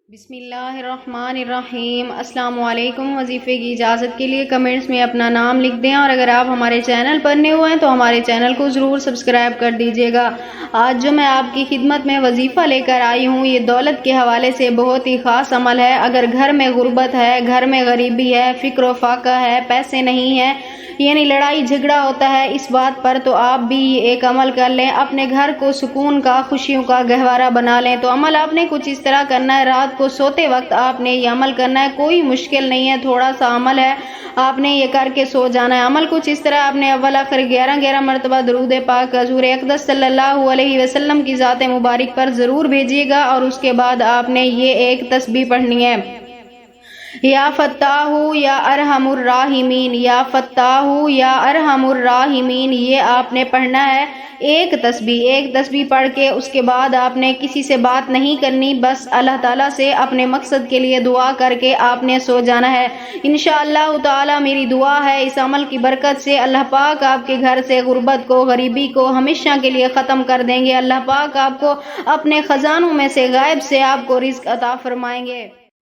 بسم اللہ الرحمن الرحیم۔ السلام علیکم۔ وظیفے کی اجازت کے لیے کمنٹس میں اپنا نام لکھ دیں، اور اگر آپ ہمارے چینل پر نئے ہوئے ہیں تو ہمارے چینل کو ضرور سبسکرائب کر دیجیے گا۔ آج جو میں آپ کی خدمت میں وظیفہ لے کر آئی ہوں، یہ دولت کے حوالے سے بہت ہی خاص عمل ہے۔ اگر گھر میں غربت ہے، گھر میں غریبی ہے، فقر و فاقہ ہے، پیسے نہیں ہیں، یعنی لڑائی جھگڑا ہوتا ہے اس بات پر، تو آپ بھی ایک عمل کر لیں، اپنے گھر کو سکون کا، خوشیوں کا گہوارہ بنا لیں۔ تو عمل آپ نے کچھ اس طرح کرنا ہے، رات کو سوتے وقت آپ نے یہ عمل کرنا ہے، کوئی مشکل نہیں ہے، تھوڑا سا عمل ہے، آپ نے یہ کر کے سو جانا ہے۔ عمل کچھ اس طرح، آپ نے اول آخر 11 مرتبہ درود پاک حضور اقدس صلی اللہ علیہ وسلم کی ذات مبارک پر ضرور بھیجیے گا، اور اس کے بعد آپ نے یہ ایک تسبیح پڑھنی ہے: یا فتاح یا ارحم الراحمین، یا فتاح یا ارحم الراحمین۔ یہ آپ نے پڑھنا ہے ایک تسبیح پڑھ کے اس کے بعد آپ نے کسی سے بات نہیں کرنی، بس اللہ تعالیٰ سے اپنے مقصد کے لیے دعا کر کے آپ نے سو جانا ہے۔ انشاءاللہ تعالیٰ میری دعا ہے اس عمل کی برکت سے اللہ پاک آپ کے گھر سے غربت کو، غریبی کو ہمیشہ کے لیے ختم کر دیں گے۔ اللہ پاک آپ کو اپنے خزانوں میں سے، غیب سے آپ کو رزق عطا فرمائیں گے۔